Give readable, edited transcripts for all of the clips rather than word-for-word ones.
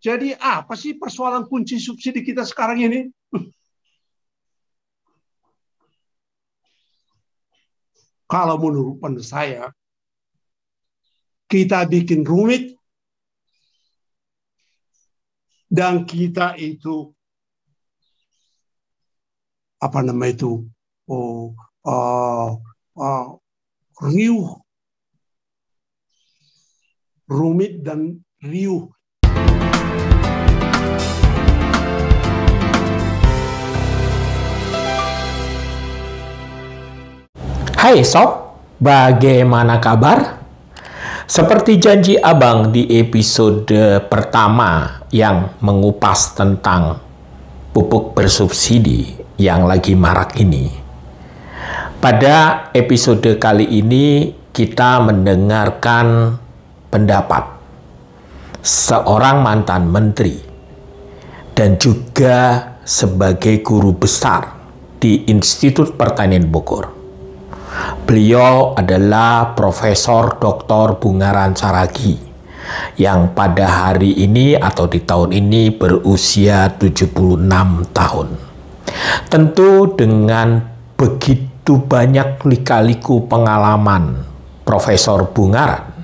Jadi apa sih persoalan kunci subsidi kita sekarang ini? Kalau menurut pendapat saya, kita bikin rumit dan kita itu apa nama itu riuh, rumit dan riuh. Hai sob, bagaimana kabar? Seperti janji abang di episode pertama yang mengupas tentang pupuk bersubsidi yang lagi marak ini. Pada episode kali ini kita mendengarkan pendapat seorang mantan menteri dan juga sebagai guru besar di Institut Pertanian Bogor. Beliau adalah Profesor Dr. Bungaran Saragi yang pada hari ini atau di tahun ini berusia 76 tahun. Tentu dengan begitu banyak lika-liku pengalaman Profesor Bungaran,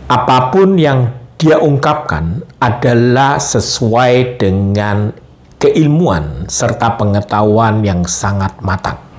apapun yang dia ungkapkan adalah sesuai dengan keilmuan serta pengetahuan yang sangat matang.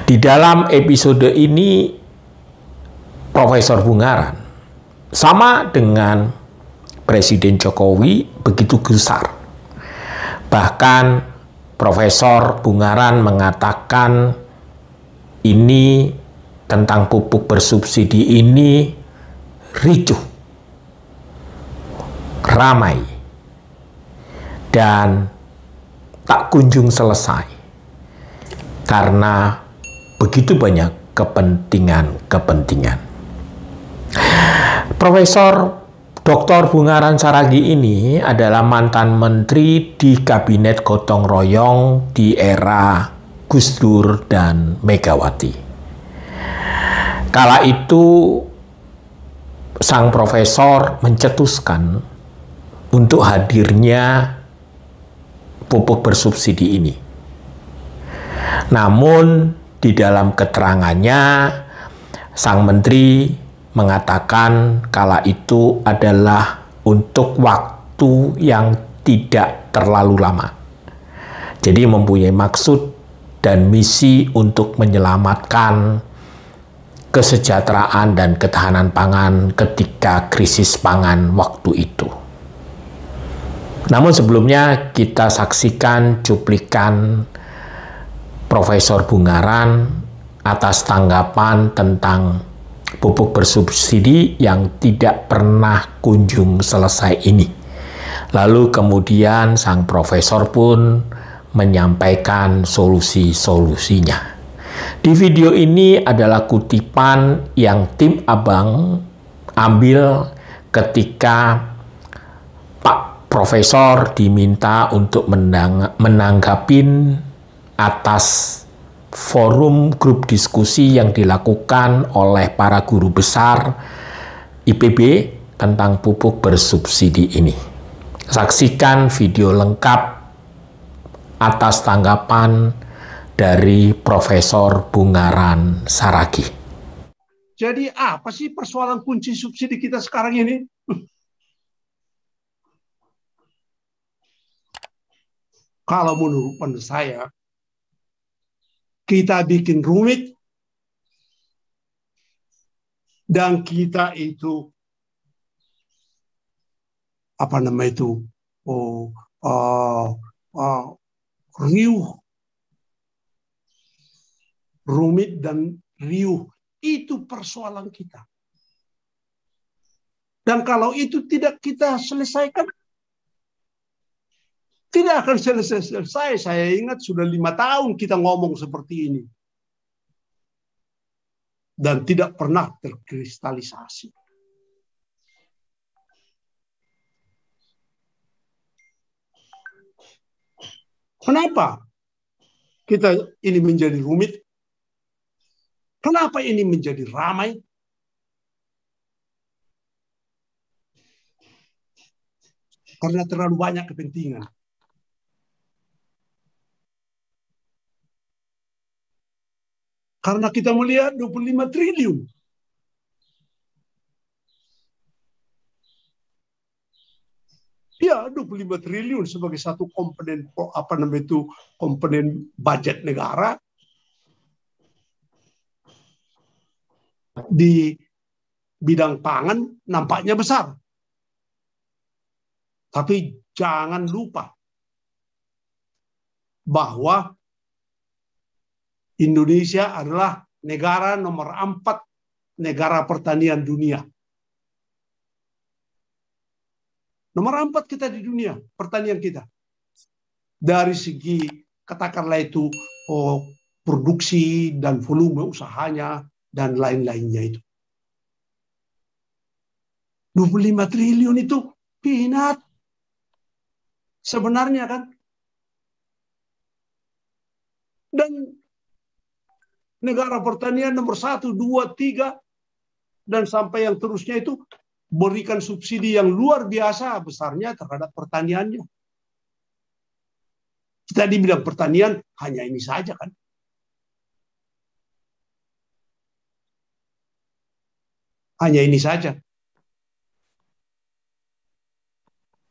Di dalam episode ini, Profesor Bungaran sama dengan Presiden Jokowi begitu gusar. Bahkan Profesor Bungaran mengatakan ini tentang pupuk bersubsidi ini ricuh, ramai, dan tak kunjung selesai karena begitu banyak kepentingan. Profesor Dr. Bungaran Saragi ini adalah mantan menteri di kabinet gotong royong di era Gus Dur dan Megawati. Kala itu sang profesor mencetuskan untuk hadirnya pupuk bersubsidi ini. Namun di dalam keterangannya, sang menteri mengatakan kala itu adalah untuk waktu yang tidak terlalu lama. Jadi mempunyai maksud dan misi untuk menyelamatkan kesejahteraan dan ketahanan pangan ketika krisis pangan waktu itu. Namun sebelumnya kita saksikan cuplikan Profesor Bungaran atas tanggapan tentang pupuk bersubsidi yang tidak pernah kunjung selesai ini. Lalu kemudian sang profesor pun menyampaikan solusi-solusinya. Di video ini adalah kutipan yang tim abang ambil ketika Pak Profesor diminta untuk menanggapin atas forum grup diskusi yang dilakukan oleh para guru besar IPB tentang pupuk bersubsidi ini. Saksikan video lengkap atas tanggapan dari Profesor Bungaran Saragi. Jadi apa sih persoalan kunci subsidi kita sekarang ini? Kalau menurut pendapat saya, kita bikin rumit dan kita itu apa nama itu riuh, rumit dan riuh. Itu persoalan kita. Dan kalau itu tidak kita selesaikan, tidak akan selesai. Saya ingat sudah 5 tahun kita ngomong seperti ini. Dan tidak pernah terkristalisasi. Kenapa kita ini menjadi rumit? Kenapa ini menjadi ramai? Karena terlalu banyak kepentingan. Karena kita melihat 25 triliun. Ya, 25 triliun sebagai satu komponen komponen budget negara di bidang pangan nampaknya besar. Tapi jangan lupa bahwa Indonesia adalah negara nomor 4 negara pertanian dunia. Nomor 4 kita di dunia, pertanian kita. Dari segi, katakanlah itu, produksi dan volume usahanya, dan lain-lainnya itu. 25 triliun itu peanut. Sebenarnya kan. Dan negara pertanian nomor 1, 2, 3, dan sampai yang terusnya itu, berikan subsidi yang luar biasa besarnya terhadap pertaniannya. Kita di bidang pertanian hanya ini saja kan. Hanya ini saja.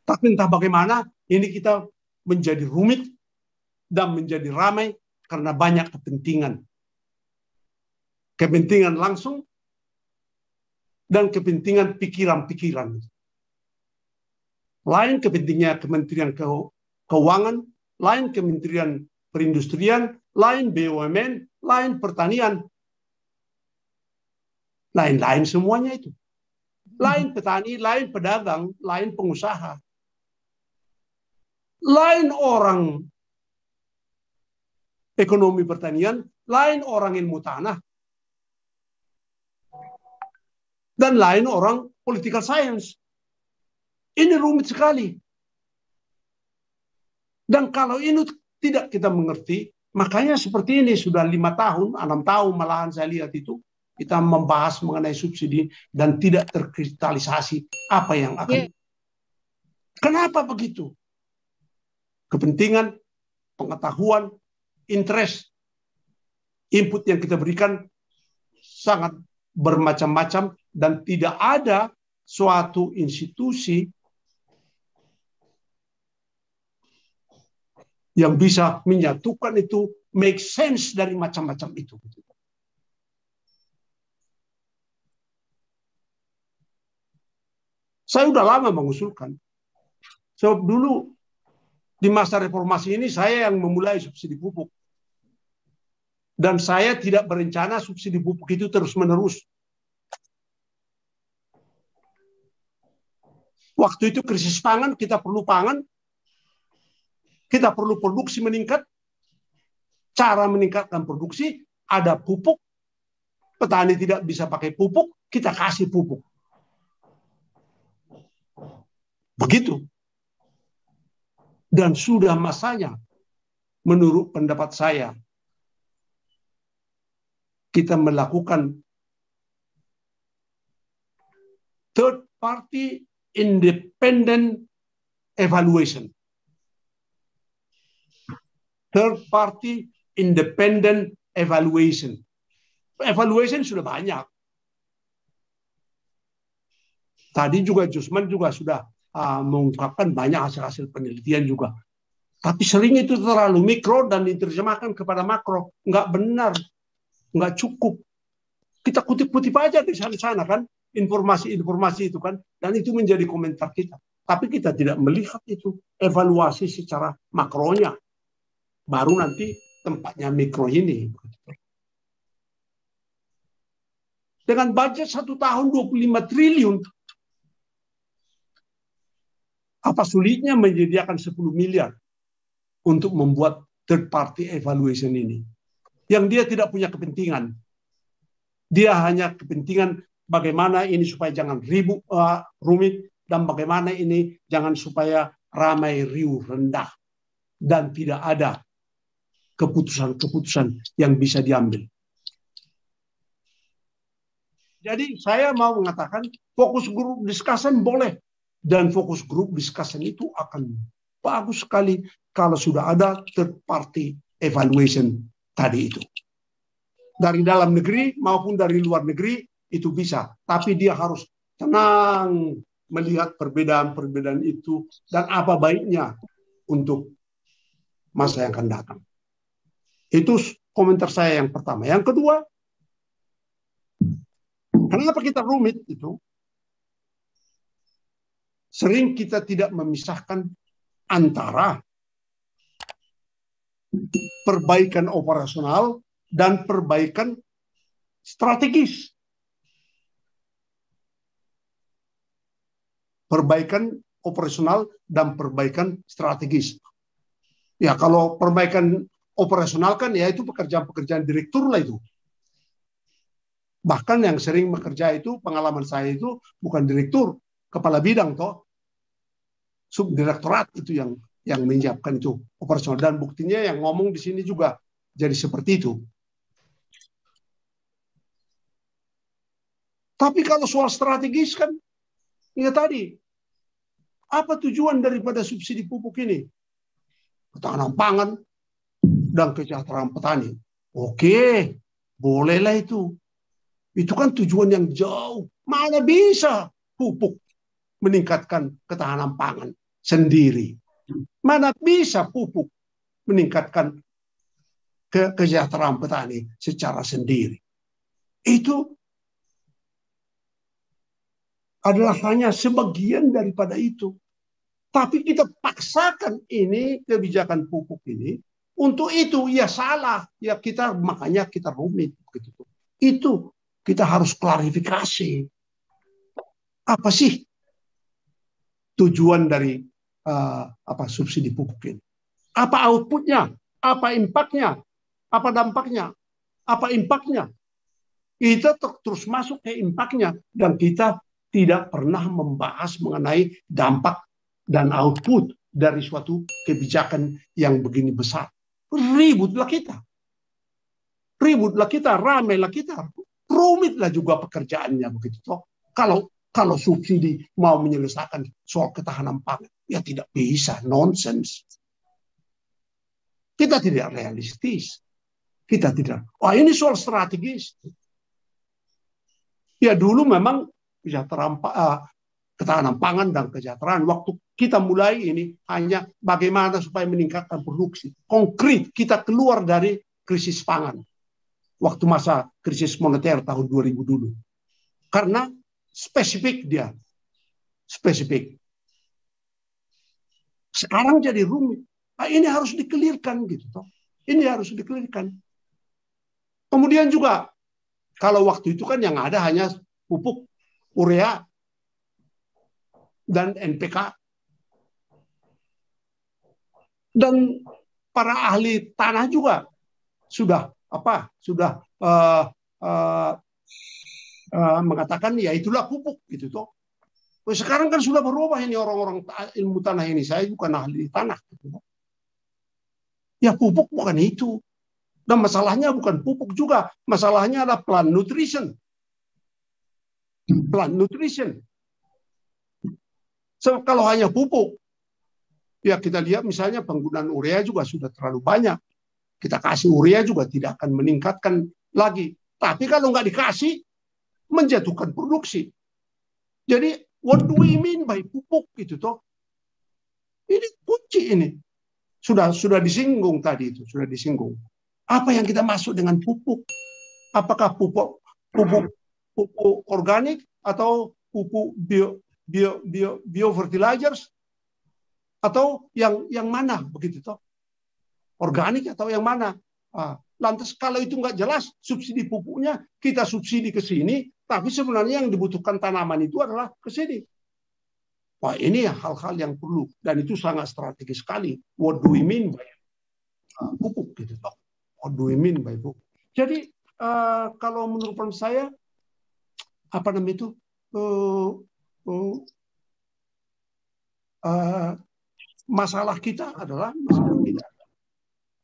Tapi entah bagaimana, ini kita menjadi rumit dan menjadi ramai karena banyak kepentingan. Kepentingan langsung dan kepentingan pikiran-pikiran. Lain kepentingan Kementerian Keuangan, lain Kementerian Perindustrian, lain BUMN, lain pertanian. Lain-lain semuanya itu. Lain petani, lain pedagang, lain pengusaha. Lain orang ekonomi pertanian, lain orang ilmu tanah, dan lain orang political science. Ini rumit sekali. Dan kalau ini tidak kita mengerti, makanya seperti ini sudah 5 tahun, 6 tahun malahan saya lihat itu, kita membahas mengenai subsidi dan tidak terkristalisasi apa yang akan. Kenapa begitu? Kepentingan, pengetahuan, interest, input yang kita berikan sangat bermacam-macam dan tidak ada suatu institusi yang bisa menyatukan itu, make sense dari macam-macam itu. Saya sudah lama mengusulkan. Sebab dulu di masa reformasi ini saya yang memulai subsidi pupuk. Dan saya tidak berencana subsidi pupuk itu terus-menerus. Waktu itu krisis pangan, kita perlu pangan, kita perlu produksi meningkat. Cara meningkatkan produksi, ada pupuk. Petani tidak bisa pakai pupuk, kita kasih pupuk. Begitu. Dan sudah masanya, menurut pendapat saya, kita melakukan third party independent evaluation. Third party independent evaluation. Evaluation sudah banyak. Tadi juga Jusman juga sudah mengungkapkan banyak hasil-hasil penelitian juga. Tapi sering itu terlalu mikro dan diterjemahkan kepada makro. Nggak benar. Nggak cukup. Kita kutip-kutip aja di sana kan. Informasi-informasi itu kan. Dan itu menjadi komentar kita. Tapi kita tidak melihat itu. Evaluasi secara makronya. Baru nanti tempatnya mikro ini. Dengan budget 1 tahun 25 triliun. Apa sulitnya menyediakan 10 miliar untuk membuat third party evaluation ini? Yang dia tidak punya kepentingan. Dia hanya kepentingan bagaimana ini supaya jangan rumit, dan bagaimana ini jangan supaya ramai riuh rendah. Dan tidak ada keputusan-keputusan yang bisa diambil. Jadi saya mau mengatakan fokus group discussion boleh. dan fokus group discussion itu akan bagus sekali kalau sudah ada third party evaluation tadi itu. Dari dalam negeri maupun dari luar negeri itu bisa, tapi dia harus tenang melihat perbedaan-perbedaan itu dan apa baiknya untuk masa yang akan datang. Itu komentar saya yang pertama. Yang kedua, kenapa kita rumit itu? Sering kita tidak memisahkan antara perbaikan operasional dan perbaikan strategis. Perbaikan operasional dan perbaikan strategis. Ya, kalau perbaikan operasional kan ya itu pekerjaan-pekerjaan direktur lah itu. Bahkan yang sering bekerja itu, pengalaman saya itu bukan direktur, kepala bidang toh, subdirektorat itu yang menyiapkan itu operasional, dan buktinya yang ngomong di sini juga jadi seperti itu. Tapi kalau soal strategis kan, ya tadi, apa tujuan daripada subsidi pupuk ini? Ketahanan pangan dan kesejahteraan petani. Oke, bolehlah itu. Itu kan tujuan yang jauh. Mana bisa pupuk meningkatkan ketahanan pangan sendiri? Mana bisa pupuk meningkatkan kesejahteraan petani secara sendiri? Itu adalah hanya sebagian daripada itu. Tapi kita paksakan ini kebijakan pupuk ini untuk itu, ya salah. Ya kita makanya kita rumit begitu. Itu kita harus klarifikasi. Apa sih tujuan dari subsidi pupuk ini? Apa outputnya? Apa impaknya? Apa dampaknya? Apa impaknya? Kita terus masuk ke impaknya dan kita tidak pernah membahas mengenai dampak dan output dari suatu kebijakan yang begini besar. Ributlah kita. Ributlah kita, ramailah kita. Rumitlah juga pekerjaannya begitu toh. Kalau subsidi mau menyelesaikan soal ketahanan pangan, ya tidak bisa, nonsens. Kita tidak realistis. Kita tidak. Wah, ini soal strategis. Ya dulu memang ketahanan pangan dan kesejahteraan. Waktu kita mulai ini hanya bagaimana supaya meningkatkan produksi. Konkret kita keluar dari krisis pangan. Waktu masa krisis moneter tahun 2000 dulu. Karena spesifik dia. Spesifik. Sekarang jadi rumit. Nah, ini harus dikelirkan gitu toh. Ini harus dikelirkan. Kemudian juga kalau waktu itu kan yang ada hanya pupuk, urea, dan NPK. Dan para ahli tanah juga sudah mengatakan ya itulah pupuk gitu toh. Sekarang kan sudah berubah ini orang-orang ilmu tanah ini. Saya bukan ahli tanah. Gitu. Ya pupuk bukan itu. Dan masalahnya bukan pupuk juga. Masalahnya adalah plant nutrition. Plant nutrition. So, kalau hanya pupuk, ya kita lihat misalnya penggunaan urea juga sudah terlalu banyak. Kita kasih urea juga tidak akan meningkatkan lagi. Tapi kalau nggak dikasih, menjatuhkan produksi. Jadi, what do we mean by pupuk gitu toh? Ini kunci ini. Sudah disinggung tadi itu, sudah disinggung. Apa yang kita masuk dengan pupuk? Apakah pupuk organik atau pupuk biofertilizers atau yang mana begitu toh? Organik atau yang mana? Lantas kalau itu nggak jelas subsidi pupuknya kita subsidi ke sini, tapi sebenarnya yang dibutuhkan tanaman itu adalah ke sini. Wah, ini hal-hal yang perlu dan itu sangat strategis sekali. What do we mean by pupuk gitu toh? What do we mean by pupuk? Jadi kalau menurut saya masalah kita adalah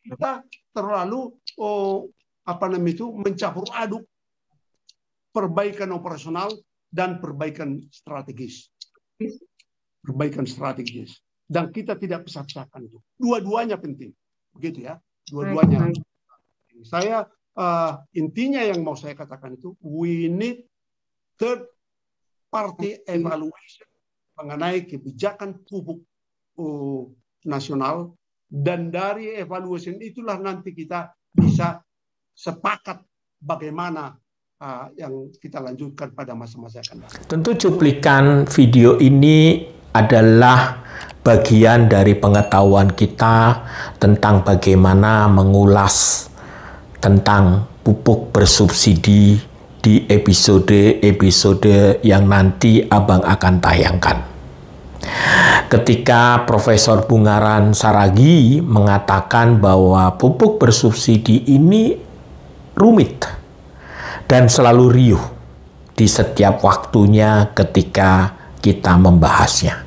kita terlalu mencampur aduk perbaikan operasional dan perbaikan strategis. perbaikan strategis. Dan kita tidak pisah-pisahkan itu. Dua-duanya penting. Begitu ya. Dua-duanya. Saya intinya yang mau saya katakan itu, we need third party evaluation mengenai kebijakan pupuk nasional, dan dari evaluation itulah nanti kita bisa sepakat bagaimana yang kita lanjutkan pada masa-masa akan datang. Tentu cuplikan video ini adalah bagian dari pengetahuan kita tentang bagaimana mengulas tentang pupuk bersubsidi di episode-episode yang nanti Abang akan tayangkan. Ketika Profesor Bungaran Saragi mengatakan bahwa pupuk bersubsidi ini rumit dan selalu riuh di setiap waktunya ketika kita membahasnya.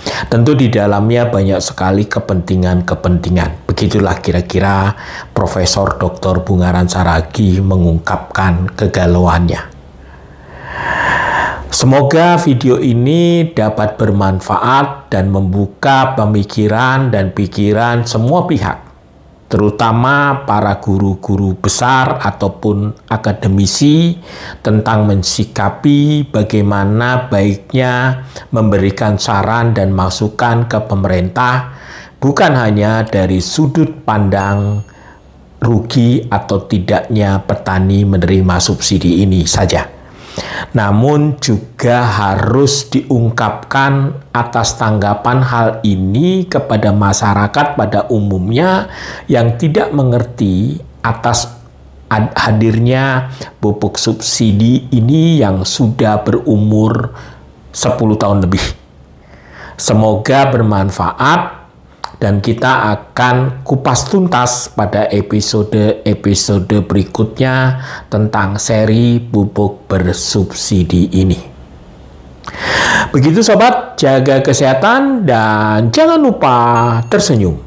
Tentu di dalamnya banyak sekali kepentingan-kepentingan. Begitulah kira-kira Profesor Dr. Bungaran Saragi mengungkapkan kegalauannya. Semoga video ini dapat bermanfaat dan membuka pemikiran dan pikiran semua pihak, terutama para guru-guru besar ataupun akademisi, tentang mensikapi bagaimana baiknya memberikan saran dan masukan ke pemerintah, bukan hanya dari sudut pandang rugi atau tidaknya petani menerima subsidi ini saja, namun juga harus diungkapkan atas tanggapan hal ini kepada masyarakat pada umumnya yang tidak mengerti atas hadirnya pupuk subsidi ini yang sudah berumur 10 tahun lebih. Semoga bermanfaat dan kita akan kupas tuntas pada episode-episode berikutnya tentang seri pupuk bersubsidi ini. Begitu sobat, jaga kesehatan dan jangan lupa tersenyum.